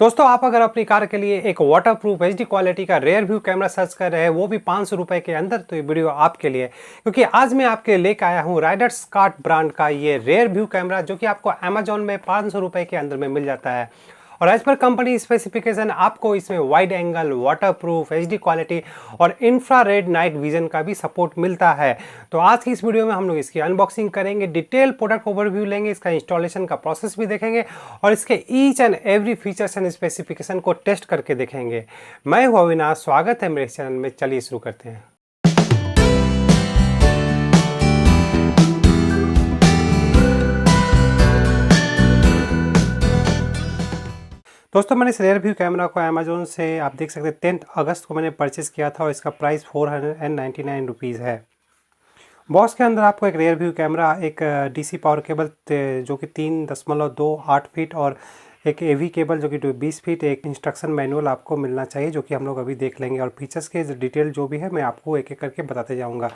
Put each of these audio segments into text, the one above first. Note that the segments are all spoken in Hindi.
दोस्तों आप अगर अपनी कार के लिए एक वाटरप्रूफ एचडी क्वालिटी का रेयर व्यू कैमरा सर्च कर रहे हैं वो भी 500 रुपए के अंदर, तो ये वीडियो आपके लिए, क्योंकि आज मैं आपके लेकर आया हूँ राइडर्स कार्ट ब्रांड का ये रेयर व्यू कैमरा जो कि आपको अमेजोन में 500 रुपए के अंदर में मिल जाता है। और एज पर कंपनी स्पेसिफिकेशन आपको इसमें wide angle, waterproof, HD quality और इंफ्रारेड नाइट विजन का भी सपोर्ट मिलता है। तो आज की इस वीडियो में हम लोग इसकी अनबॉक्सिंग करेंगे, डिटेल प्रोडक्ट ओवरव्यू लेंगे, इसका इंस्टॉलेशन का प्रोसेस भी देखेंगे और इसके each and every features and specification को टेस्ट करके देखेंगे। मैं हूं अविनाश, स्वागत है मेरे चैनल में। चलिए शुरू करते हैं। दोस्तों मैंने इस रेयर व्यू कैमरा को अमेजोन से आप देख सकते हैं 10 अगस्त को मैंने परचेज़ किया था और इसका प्राइस 499 रुपीज़ है। बॉक्स के अंदर आपको एक रेयर व्यू कैमरा, एक डीसी पावर केबल जो कि 3.28 फीट और एक एवी केबल जो कि 20 फीट, एक इंस्ट्रक्शन मैनुअल आपको मिलना चाहिए जो कि हम लोग अभी देख लेंगे और फीचर्स के डिटेल जो भी है मैं आपको एक एक करके बताते जाऊंगा।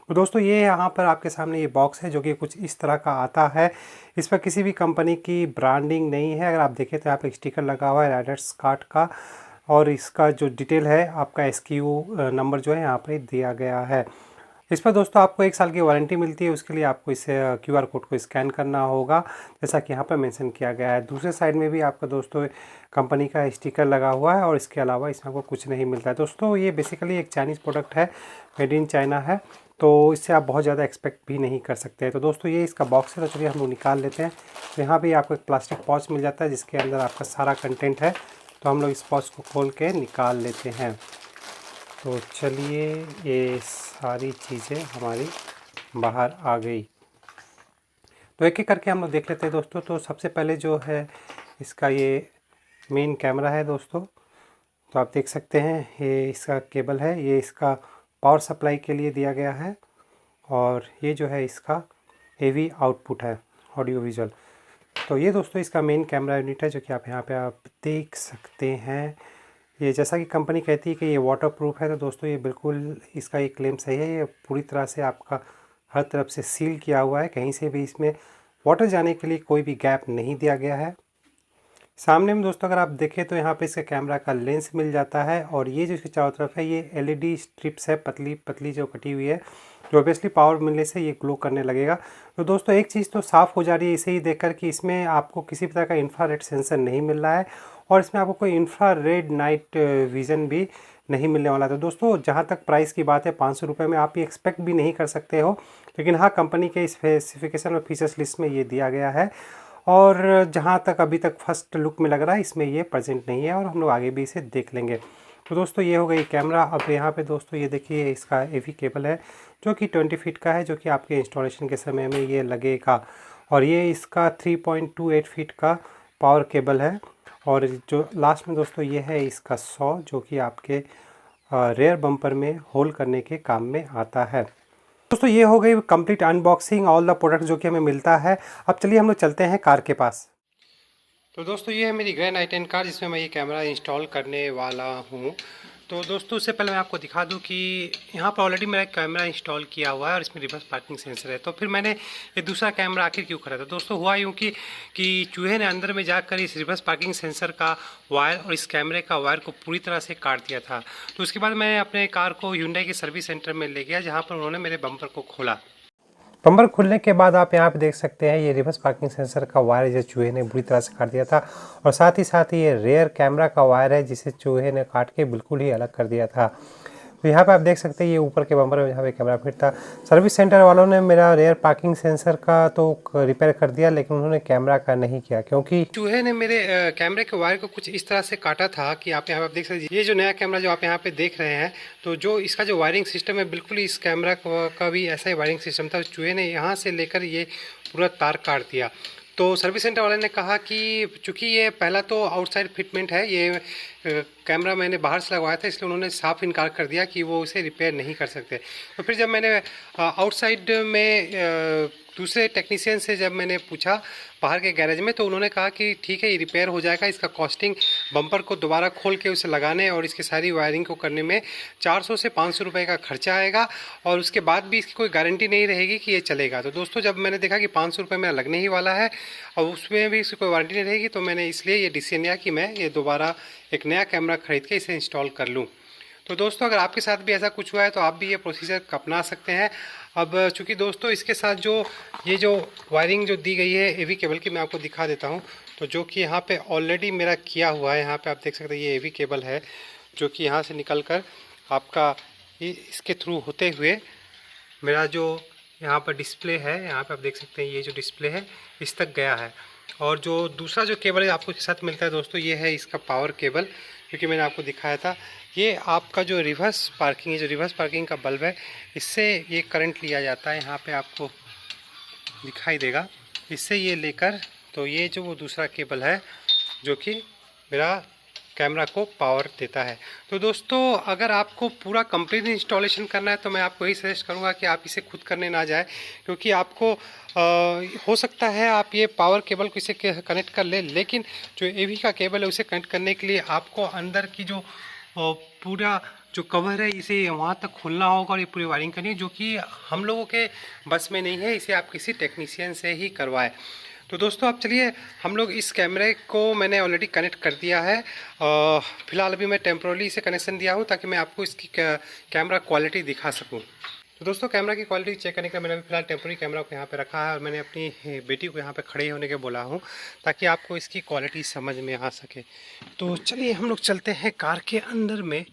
तो दोस्तों ये यहाँ पर आपके सामने ये बॉक्स है जो कि कुछ इस तरह का आता है। इस पर किसी भी कंपनी की ब्रांडिंग नहीं है। अगर आप देखें तो यहाँ पर एक स्टिकर लगा हुआ है राइडर्स कार्ट का और इसका जो डिटेल है आपका SKU नंबर जो है यहाँ पर दिया गया है। इस पर दोस्तों आपको 1 साल की वारंटी मिलती है। उसके लिए आपको इस QR कोड को स्कैन करना होगा जैसा कि यहाँ पर मेंशन किया गया है। दूसरे साइड में भी आपका दोस्तों कंपनी का स्टिकर लगा हुआ है और इसके अलावा इसमें आपको कुछ नहीं मिलता है। दोस्तों ये बेसिकली एक चाइनीज़ प्रोडक्ट है, मेड इन चाइना है, तो इससे आप बहुत ज़्यादा एक्सपेक्ट भी नहीं कर सकते हैं। तो दोस्तों ये इसका बॉक्स है, तो चलिए हम लोग निकाल लेते हैं। तो यहाँ पर आपको एक प्लास्टिक पाउच मिल जाता है जिसके अंदर आपका सारा कंटेंट है। तो हम लोग इस पाउच को खोल के निकाल लेते हैं। तो चलिए ये सारी चीज़ें हमारी बाहर आ गई। तो एक एक करके हम लोग देख लेते हैं दोस्तों। तो सबसे पहले जो है इसका ये मेन कैमरा है दोस्तों। तो आप देख सकते हैं ये इसका केबल है, ये इसका पावर सप्लाई के लिए दिया गया है और ये जो है इसका AV आउटपुट है, ऑडियो विजुअल। तो ये दोस्तों इसका मेन कैमरा यूनिट है जो कि आप यहाँ पे आप देख सकते हैं। ये जैसा कि कंपनी कहती है कि ये वाटरप्रूफ है, तो दोस्तों ये बिल्कुल इसका ये क्लेम सही है। ये पूरी तरह से आपका हर तरफ से सील किया हुआ है, कहीं से भी इसमें वाटर जाने के लिए कोई भी गैप नहीं दिया गया है। सामने में दोस्तों अगर आप देखें तो यहाँ पे इसके कैमरा का लेंस मिल जाता है और ये जो इसके चारों तरफ है ये LED स्ट्रिप्स है, पतली पतली जो कटी हुई है, जो ऑब्वियसली पावर मिलने से ये ग्लो करने लगेगा। तो दोस्तों एक चीज़ तो साफ़ हो जा रही है इसे ही देखकर कि इसमें आपको किसी तरह का इंफ्रारेड सेंसर नहीं मिल रहा है और इसमें आपको कोई इंफ्रारेड नाइट विज़न भी नहीं मिलने वाला। तो दोस्तों जहाँ तक प्राइस की बात है 500 रुपये में आप ये एक्सपेक्ट भी नहीं कर सकते हो, लेकिन हाँ कंपनी के स्पेसिफिकेशन और फीचर्स लिस्ट में ये दिया गया है और जहाँ तक अभी तक फर्स्ट लुक में लग रहा है इसमें ये प्रेजेंट नहीं है और हम लोग आगे भी इसे देख लेंगे। तो दोस्तों ये हो गई कैमरा। अब यहाँ पे दोस्तों ये देखिए इसका AV केबल है जो कि 20 फीट का है, जो कि आपके इंस्टॉलेशन के समय में ये लगेगा और ये इसका 3.28 फीट का पावर केबल है। और जो लास्ट में दोस्तों ये है इसका 100 जो कि आपके रेयर बम्पर में होल करने के काम में आता है। दोस्तों ये हो गई complete unboxing all the product जो कि हमें मिलता है। अब चलिए हम लोग चलते हैं कार के पास। तो दोस्तों ये है मेरी ग्रैंड i10 कार जिसमें मैं ये कैमरा इंस्टॉल करने वाला हूँ। तो दोस्तों उससे पहले मैं आपको दिखा दूं कि यहाँ पर ऑलरेडी मेरा कैमरा इंस्टॉल किया हुआ है और इसमें रिवर्स पार्किंग सेंसर है। तो फिर मैंने ये दूसरा कैमरा आखिर क्यों खरीदा? दोस्तों हुआ यूँ कि चूहे ने अंदर में जाकर इस रिवर्स पार्किंग सेंसर का वायर और इस कैमरे का वायर को पूरी तरह से काट दिया था। तो उसके बाद मैं अपने कार को Hyundai के सर्विस सेंटर में ले गया जहाँ पर उन्होंने मेरे बम्पर को खोला। बम्पर खुलने के बाद आप यहाँ पे देख सकते हैं ये रिवर्स पार्किंग सेंसर का वायर जो चूहे ने बुरी तरह से काट दिया था और साथ ही ये रेयर कैमरा का वायर है जिसे चूहे ने काट के बिल्कुल ही अलग कर दिया था। तो यहाँ पे आप देख सकते हैं ये ऊपर के बम्पर में जहाँ पे कैमरा फिट था। सर्विस सेंटर वालों ने मेरा रेयर पार्किंग सेंसर का तो रिपेयर कर दिया, लेकिन उन्होंने कैमरा का नहीं किया क्योंकि चूहे ने मेरे कैमरे के वायर को कुछ इस तरह से काटा था कि आप यहाँ पे देख सकते हैं। ये जो नया कैमरा जो आप यहाँ पे देख रहे हैं, तो जो इसका जो वायरिंग सिस्टम है बिल्कुल इस कैमरा का भी ऐसा ही वायरिंग सिस्टम था। चूहे ने यहाँ से लेकर ये पूरा तार काट दिया। तो सर्विस सेंटर वाले ने कहा कि चूँकि ये पहला तो आउटसाइड फिटमेंट है, ये कैमरा मैंने बाहर से लगवाया था, इसलिए उन्होंने साफ इनकार कर दिया कि वो इसे रिपेयर नहीं कर सकते। तो फिर जब मैंने आउटसाइड में दूसरे टेक्नीशियन से जब मैंने पूछा बाहर के गैरेज में, तो उन्होंने कहा कि ठीक है ये रिपेयर हो जाएगा, इसका कॉस्टिंग बम्पर को दोबारा खोल के उसे लगाने और इसकी सारी वायरिंग को करने में 400 से 500 रुपये का खर्चा आएगा, और उसके बाद भी इसकी कोई गारंटी नहीं रहेगी कि ये चलेगा। तो दोस्तों जब मैंने देखा कि 500 रुपये मेरा लगने ही वाला है और उसमें भी इसकी कोई वारंटी नहीं रहेगी, तो मैंने इसलिए ये डिसीजन लिया कि मैं ये दोबारा एक नया कैमरा ख़रीद के इसे इंस्टॉल कर लूँ। तो दोस्तों अगर आपके साथ भी ऐसा कुछ हुआ है तो आप भी ये प्रोसीजर अपना सकते हैं। अब चूँकि दोस्तों इसके साथ जो वायरिंग जो दी गई है एवी केबल की, मैं आपको दिखा देता हूँ। तो जो कि यहाँ पे ऑलरेडी मेरा किया हुआ है, यहाँ पे आप देख सकते हैं ये एवी केबल है जो कि यहाँ से निकल कर आपका इसके थ्रू होते हुए मेरा जो यहाँ पर डिस्प्ले है, यहाँ पे आप देख सकते हैं ये जो डिस्प्ले है इस तक गया है। और जो दूसरा जो केबल है आपको इसके साथ मिलता है दोस्तों, ये है इसका पावर केबल, क्योंकि मैंने आपको दिखाया था। ये आपका जो रिवर्स पार्किंग है, जो रिवर्स पार्किंग का बल्ब है, इससे ये करंट लिया जाता है। यहाँ पे आपको दिखाई देगा, इससे ये लेकर तो ये जो वो दूसरा केबल है जो कि मेरा कैमरा को पावर देता है। तो दोस्तों अगर आपको पूरा कंप्लीट इंस्टॉलेशन करना है तो मैं आपको यही सजेस्ट करूंगा कि आप इसे खुद करने ना जाए, क्योंकि आपको हो सकता है आप ये पावर केबल को इसे कनेक्ट कर ले, लेकिन जो एवी का केबल है उसे कनेक्ट करने के लिए आपको अंदर की जो पूरा जो कवर है इसे वहाँ तक खोलना होगा और ये पूरी वायरिंग करनी है, जो कि हम लोगों के बस में नहीं है। इसे आप किसी टेक्नीशियन से ही करवाएं। तो दोस्तों अब चलिए हम लोग इस कैमरे को मैंने ऑलरेडी कनेक्ट कर दिया है। फ़िलहाल अभी मैं टेम्प्रोरली इसे कनेक्शन दिया हूँ ताकि मैं आपको इसकी कैमरा क्वालिटी दिखा सकूँ। तो दोस्तों कैमरा की क्वालिटी चेक करने के लिए मैंने फ़िलहाल टेम्प्रोरी कैमरा को यहाँ पे रखा है और मैंने अपनी बेटी को यहाँ पे खड़े होने के बोला हूँ ताकि आपको इसकी क्वालिटी समझ में आ सके। तो चलिए हम लोग चलते हैं कार के अंदर में,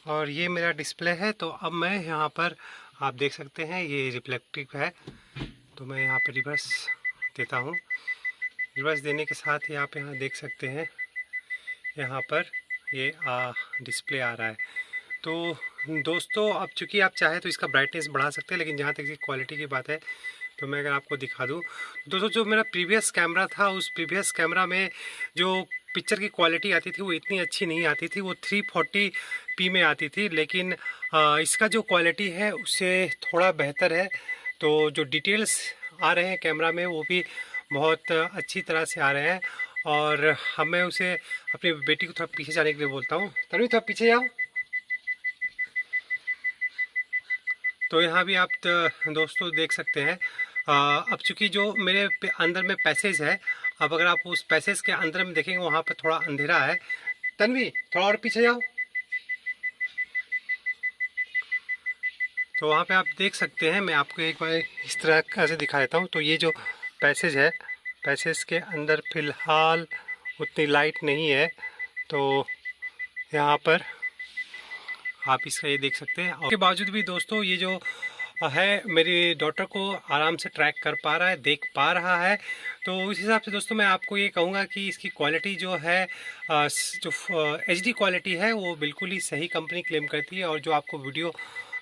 और ये मेरा डिस्प्ले है। तो अब मैं यहाँ पर आप देख सकते हैं ये रिफ्लेक्टिव है, तो मैं यहाँ पर रिवर्स देता हूँ। रिवर्स देने के साथ ही आप यहाँ देख सकते हैं यहाँ पर ये डिस्प्ले आ रहा है। तो दोस्तों अब चूँकि आप चाहे तो इसका ब्राइटनेस बढ़ा सकते हैं, लेकिन जहाँ तक इसकी क्वालिटी की बात है तो मैं अगर आपको दिखा दूँ दोस्तों, जो मेरा प्रीवियस कैमरा था उस प्रीवियस कैमरा में जो पिक्चर की क्वालिटी आती थी वो इतनी अच्छी नहीं आती थी, वो 340p में आती थी। लेकिन इसका जो क्वालिटी है उससे थोड़ा बेहतर है। तो जो डिटेल्स आ रहे हैं कैमरा में वो भी बहुत अच्छी तरह से आ रहे हैं। और मैं उसे अपनी बेटी को थोड़ा पीछे जाने के लिए बोलता हूँ, तभी थोड़ा पीछे जाओ। तो यहाँ भी आप दोस्तों देख सकते हैं अब चूँकि जो मेरे अंदर में पैसेज है, अब अगर आप उस पैसेज के अंदर में देखेंगे वहाँ पर थोड़ा अंधेरा है। तन्वी थोड़ा और पीछे जाओ। तो वहाँ पे आप देख सकते हैं, मैं आपको एक बार इस तरह से दिखा देता हूँ। तो ये जो पैसेज है, पैसेज के अंदर फ़िलहाल उतनी लाइट नहीं है, तो यहाँ पर आप इसका ये देख सकते हैं। उसके बावजूद भी दोस्तों ये जो है मेरी डॉटर को आराम से ट्रैक कर पा रहा है, देख पा रहा है। तो उस हिसाब से दोस्तों मैं आपको ये कहूँगा कि इसकी क्वालिटी जो है जो HD क्वालिटी है वो बिल्कुल ही सही कंपनी क्लेम करती है, और जो आपको वीडियो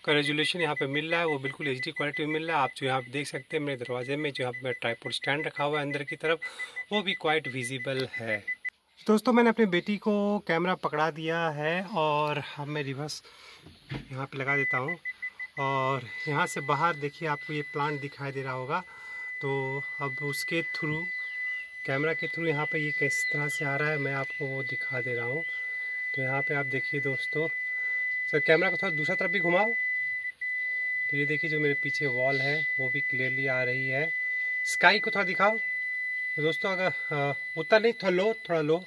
का रेजोल्यूशन यहाँ पे मिल रहा है वो बिल्कुल HD क्वालिटी में मिल रहा है। आप जो यहाँ पे देख सकते हैं मेरे दरवाजे में जो यहाँ पे ट्राइपॉड स्टैंड रखा हुआ है अंदर की तरफ, वो भी क्वाइट विजिबल है। दोस्तों मैंने अपनी बेटी को कैमरा पकड़ा दिया है और अब मैं रिवर्स यहाँ पे लगा देता हूँ, और यहाँ से बाहर देखिए आपको ये प्लांट दिखाई दे रहा होगा। तो अब उसके थ्रू कैमरा के थ्रू यहाँ पे ये किस तरह से आ रहा है मैं आपको वो दिखा दे रहा हूँ। तो यहाँ पे आप देखिए दोस्तों, सर कैमरा को थोड़ा दूसरा तरफ भी घुमाओ। तो ये देखिए जो मेरे पीछे वॉल है वो भी क्लियरली आ रही है। स्काई को थोड़ा दिखाओ। तो दोस्तों अगर उतना नहीं, थोड़ा लो।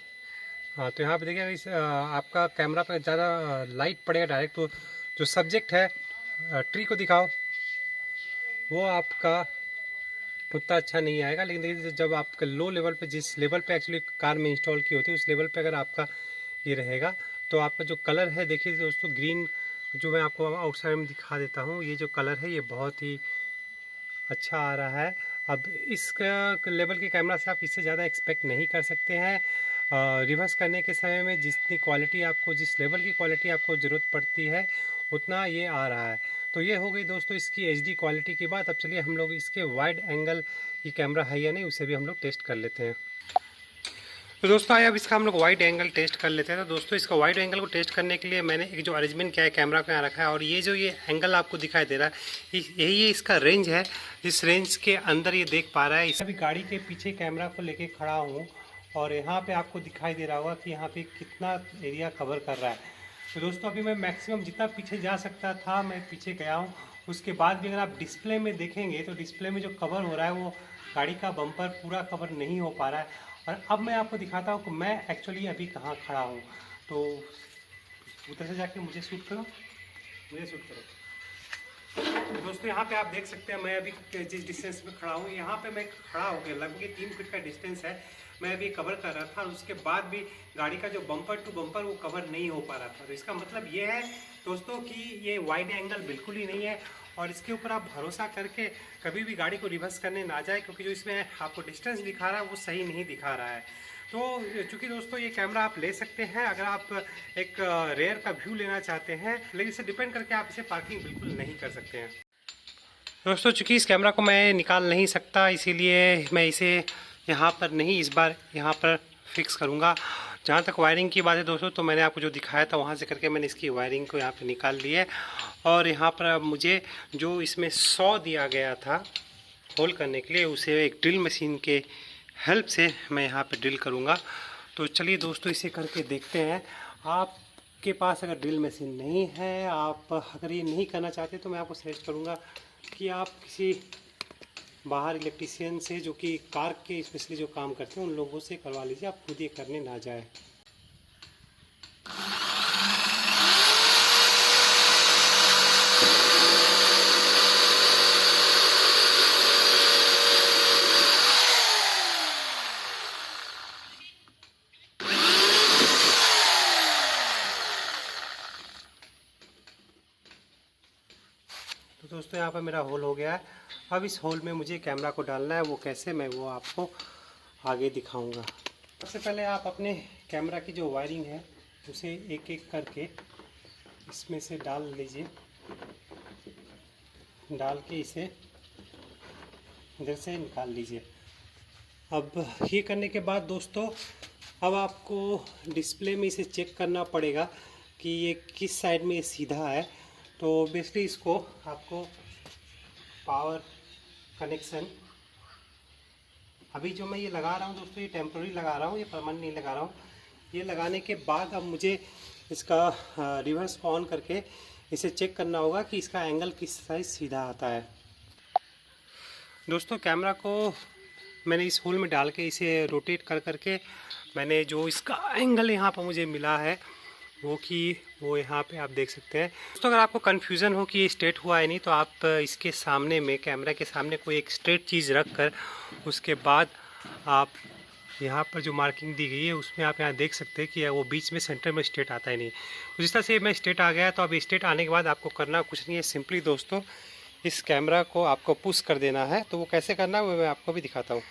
हाँ तो यहाँ पे देखिए इस आपका कैमरा पे ज़्यादा लाइट पड़ेगा डायरेक्ट, तो जो सब्जेक्ट है ट्री को दिखाओ, वो आपका उतना अच्छा नहीं आएगा। लेकिन देखिए जब आपका लो लेवल पे, जिस लेवल पे एक्चुअली कार में इंस्टॉल की होती है उस लेवल पे अगर आपका ये रहेगा तो आपका जो कलर है देखिए दोस्तों, ग्रीन जो मैं आपको आउटसाइड में दिखा देता हूँ, ये जो कलर है ये बहुत ही अच्छा आ रहा है। अब इस लेवल के कैमरा से आप इससे ज़्यादा एक्सपेक्ट नहीं कर सकते हैं। रिवर्स करने के समय में जितनी क्वालिटी आपको, जिस लेवल की क्वालिटी आपको ज़रूरत पड़ती है उतना ये आ रहा है। तो ये हो गई दोस्तों इसकी HD क्वालिटी की बात। अब चलिए हम लोग इसके वाइड एंगल की कैमरा है या नहीं उसे भी हम लोग टेस्ट कर लेते हैं। तो दोस्तों आइए अब इसका हम लोग वाइड एंगल टेस्ट कर लेते हैं। तो दोस्तों इसका वाइड एंगल को टेस्ट करने के लिए मैंने एक जो अरेंजमेंट किया है कैमरा को यहाँ रखा है, और ये जो ये एंगल आपको दिखाई दे रहा है यही ये इसका रेंज है, जिस रेंज के अंदर ये देख पा रहा है। इस अभी गाड़ी के पीछे कैमरा को लेके खड़ा हूँ और यहाँ पे आपको दिखाई दे रहा होगा कि यहाँ पे कितना एरिया कवर कर रहा है। तो दोस्तों अभी मैं मैक्सिमम जितना पीछे जा सकता था मैं पीछे गया हूँ। उसके बाद भी अगर आप डिस्प्ले में देखेंगे तो डिस्प्ले में जो कवर हो रहा है वो गाड़ी का बम्पर पूरा कवर नहीं हो पा रहा है। और अब मैं आपको दिखाता हूँ कि मैं एक्चुअली अभी कहाँ खड़ा हूँ। तो उधर से जाके मुझे शूट करो, मुझे शूट करो। तो दोस्तों यहाँ पे आप देख सकते हैं मैं अभी जिस डिस्टेंस में खड़ा हूँ, यहाँ पे मैं खड़ा हो गया, लगभग 3 फीट का डिस्टेंस है। मैं अभी कवर कर रहा था और उसके बाद भी गाड़ी का जो बम्पर टू बम्पर वो कवर नहीं हो पा रहा था। तो इसका मतलब ये है दोस्तों कि ये वाइड एंगल बिल्कुल ही नहीं है, और इसके ऊपर आप भरोसा करके कभी भी गाड़ी को रिवर्स करने ना जाए, क्योंकि जो इसमें आपको डिस्टेंस दिखा रहा है वो सही नहीं दिखा रहा है। तो चूँकि दोस्तों ये कैमरा आप ले सकते हैं अगर आप एक रेयर का व्यू लेना चाहते हैं, लेकिन इसे डिपेंड करके आप इसे पार्किंग बिल्कुल नहीं कर सकते हैं। दोस्तों चूँकि इस कैमरा को मैं निकाल नहीं सकता, इसीलिए मैं इसे यहाँ पर नहीं, इस बार यहाँ पर फिक्स करूँगा। जहाँ तक वायरिंग की बात है दोस्तों, तो मैंने आपको जो दिखाया था वहाँ से करके मैंने इसकी वायरिंग को यहाँ पे निकाल ली है। और यहाँ पर अब मुझे जो इसमें 100 दिया गया था होल करने के लिए, उसे एक ड्रिल मशीन के हेल्प से मैं यहाँ पे ड्रिल करूँगा। तो चलिए दोस्तों इसे करके देखते हैं। आपके पास अगर ड्रिल मशीन नहीं है, आप अगर ये नहीं करना चाहते, तो मैं आपको सजेस्ट करूँगा कि आप किसी बाहर इलेक्ट्रीशियन से, जो कि कार के स्पेशली जो काम करते हैं, उन लोगों से करवा लीजिए, आप खुद ये करने ना जाए। तो दोस्तों यहाँ पर मेरा होल हो गया है। अब इस होल में मुझे कैमरा को डालना है, वो कैसे मैं वो आपको आगे दिखाऊंगा। सबसे पहले आप अपने कैमरा की जो वायरिंग है उसे एक एक करके इसमें से डाल लीजिए, डाल के इसे इधर से निकाल लीजिए। अब ये करने के बाद दोस्तों अब आपको डिस्प्ले में इसे चेक करना पड़ेगा कि ये किस साइड में सीधा है। तो बेसिकली इसको आपको पावर कनेक्शन, अभी जो मैं ये लगा रहा हूँ दोस्तों, ये टेम्प्रोरी लगा रहा हूँ, ये परमानेंट नहीं लगा रहा हूँ। ये लगाने के बाद अब मुझे इसका रिवर्स को ऑन करके इसे चेक करना होगा कि इसका एंगल किस साइड सीधा आता है। दोस्तों कैमरा को मैंने इस होल में डाल के इसे रोटेट कर करके मैंने जो इसका एंगल यहाँ पर मुझे मिला है वो यहाँ पे आप देख सकते हैं। दोस्तों अगर आपको कन्फ्यूज़न हो कि ये स्ट्रेट हुआ है नहीं, तो आप इसके सामने में, कैमरा के सामने कोई एक स्ट्रेट चीज़ रख कर उसके बाद आप यहाँ पर जो मार्किंग दी गई है उसमें आप यहाँ देख सकते हैं कि वो बीच में सेंटर में स्ट्रेट आता है नहीं। तो जिस तरह से मैं स्ट्रेट आ गया, तो अब स्ट्रेट आने के बाद आपको करना कुछ नहीं है, सिंपली दोस्तों इस कैमरा को आपको पुश कर देना है। तो वो कैसे करना है वो मैं आपको भी दिखाता हूँ।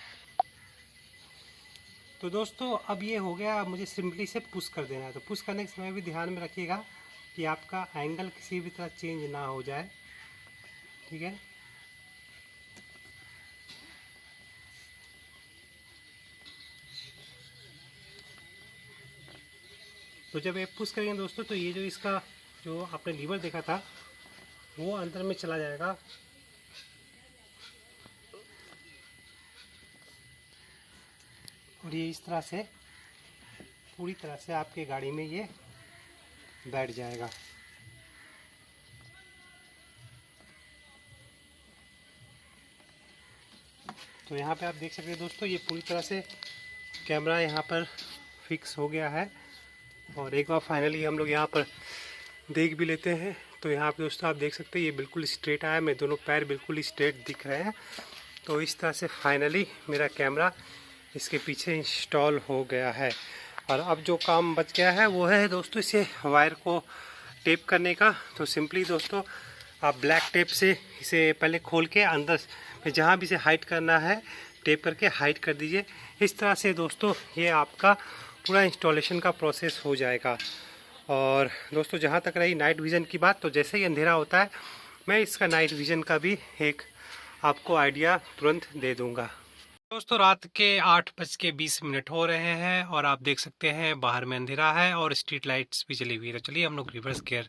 तो दोस्तों अब ये हो गया, अब मुझे सिंपली से पुश कर देना है। तो पुश करने के समय भी ध्यान में रखिएगा कि आपका एंगल किसी भी तरह चेंज ना हो जाए, ठीक है। तो जब ये पुश करेंगे दोस्तों, तो ये जो इसका जो आपने लीवर देखा था वो अंदर में चला जाएगा, और ये इस तरह से पूरी तरह से आपके गाड़ी में ये बैठ जाएगा। तो यहाँ पे आप देख सकते हैं दोस्तों, ये पूरी तरह से कैमरा यहाँ पर फिक्स हो गया है। और एक बार फाइनली हम लोग यहाँ पर देख भी लेते हैं। तो यहाँ पे दोस्तों आप देख सकते हैं ये बिल्कुल स्ट्रेट आया, मेरे दोनों पैर बिल्कुल स्ट्रेट दिख रहे हैं। तो इस तरह से फाइनली मेरा कैमरा इसके पीछे इंस्टॉल हो गया है। और अब जो काम बच गया है वो है दोस्तों इसे वायर को टेप करने का। तो सिंपली दोस्तों आप ब्लैक टेप से इसे पहले खोल के अंदर में जहाँ भी इसे हाइट करना है टेप करके हाइट कर दीजिए। इस तरह से दोस्तों ये आपका पूरा इंस्टॉलेशन का प्रोसेस हो जाएगा। और दोस्तों जहाँ तक रही नाइट विज़न की बात, तो जैसे ही अंधेरा होता है मैं इसका नाइट विज़न का भी एक आपको आइडिया तुरंत दे दूँगा। दोस्तों रात के 8:20 हो रहे हैं और आप देख सकते हैं बाहर में अंधेरा है और स्ट्रीट लाइट्स भी जली हुई है। तो चलिए हम लोग रिवर्स गियर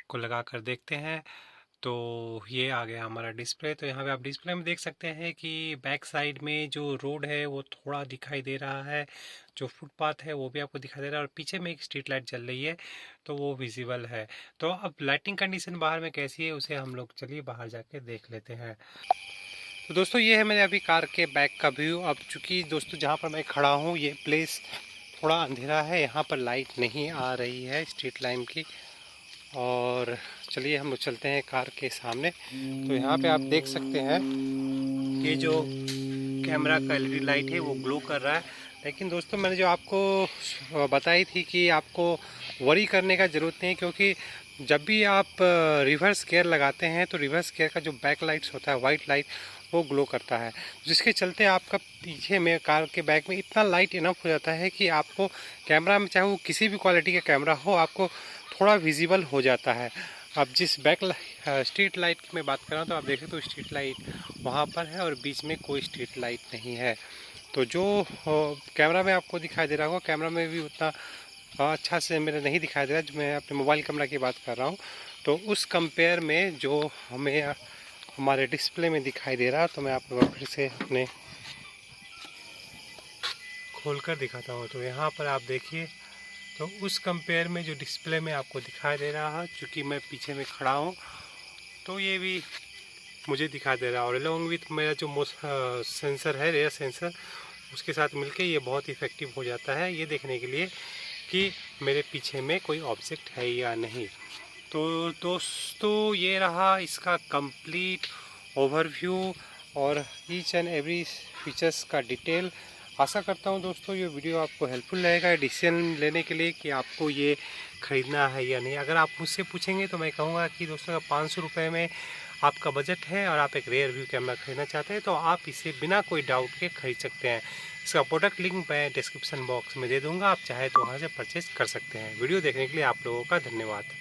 को लगा कर देखते हैं। तो ये आ गया हमारा डिस्प्ले। तो यहाँ पे आप डिस्प्ले में देख सकते हैं कि बैक साइड में जो रोड है वो थोड़ा दिखाई दे रहा है, जो फुटपाथ है वो भी आपको दिखाई दे रहा है और पीछे में एक स्ट्रीट लाइट जल रही है तो वो विजिबल है। तो अब लाइटिंग कंडीशन बाहर में कैसी है उसे हम लोग चलिए बाहर जाके देख लेते हैं। तो दोस्तों ये है मेरे अभी कार के बैक का व्यू। अब चूँकि दोस्तों जहाँ पर मैं खड़ा हूँ ये प्लेस थोड़ा अंधेरा है, यहाँ पर लाइट नहीं आ रही है स्ट्रीट लाइन की। और चलिए हम लोग चलते हैं कार के सामने। तो यहाँ पे आप देख सकते हैं ये जो कैमरा का एलईडी लाइट है वो ग्लो कर रहा है। लेकिन दोस्तों मैंने जो आपको बताई थी कि आपको वरी करने का ज़रूरत नहीं है, क्योंकि जब भी आप रिवर्स गियर लगाते हैं तो रिवर्स गियर का जो बैक लाइट्स होता है वाइट लाइट वो ग्लो करता है, जिसके चलते आपका पीछे में कार के बैक में इतना लाइट इनफ हो जाता है कि आपको कैमरा में, चाहे वो किसी भी क्वालिटी का कैमरा हो, आपको थोड़ा विजिबल हो जाता है। अब जिस स्ट्रीट लाइट की मैं बात कर रहा हूँ तो आप देखें तो स्ट्रीट लाइट वहाँ पर है और बीच में कोई स्ट्रीट लाइट नहीं है। तो जो कैमरा में आपको दिखाई दे रहा होगा, कैमरा में भी उतना अच्छा से मेरे नहीं दिखाई दे रहा, जो मैं अपने मोबाइल कैमरा की बात कर रहा हूँ। तो उस कंपेयर में जो हमें हमारे डिस्प्ले में दिखाई दे रहा, तो मैं आपको फिर से अपने खोलकर दिखाता हूँ। तो यहाँ पर आप देखिए, तो उस कंपेयर में जो डिस्प्ले में आपको दिखाई दे रहा है, चूँकि मैं पीछे में खड़ा हूँ तो ये भी मुझे दिखाई दे रहा है। और अलॉन्ग विथ मेरा जो सेंसर है, रेयर सेंसर, उसके साथ मिलके ये बहुत इफ़ेक्टिव हो जाता है ये देखने के लिए कि मेरे पीछे में कोई ऑब्जेक्ट है या नहीं। तो दोस्तों ये रहा इसका कंप्लीट ओवरव्यू और ईच एंड एवरी फीचर्स का डिटेल। आशा करता हूँ दोस्तों ये वीडियो आपको हेल्पफुल रहेगा डिसीजन लेने के लिए कि आपको ये ख़रीदना है या नहीं। अगर आप मुझसे पूछेंगे तो मैं कहूँगा कि दोस्तों अगर 500 रुपये में आपका बजट है और आप एक रेयर व्यू कैमरा खरीदना चाहते हैं तो आप इसे बिना कोई डाउट के खरीद सकते हैं। इसका प्रोडक्ट लिंक मैं डिस्क्रिप्शन बॉक्स में दे दूँगा, आप चाहे तो वहाँ से परचेज़ कर सकते हैं। वीडियो देखने के लिए आप लोगों का धन्यवाद।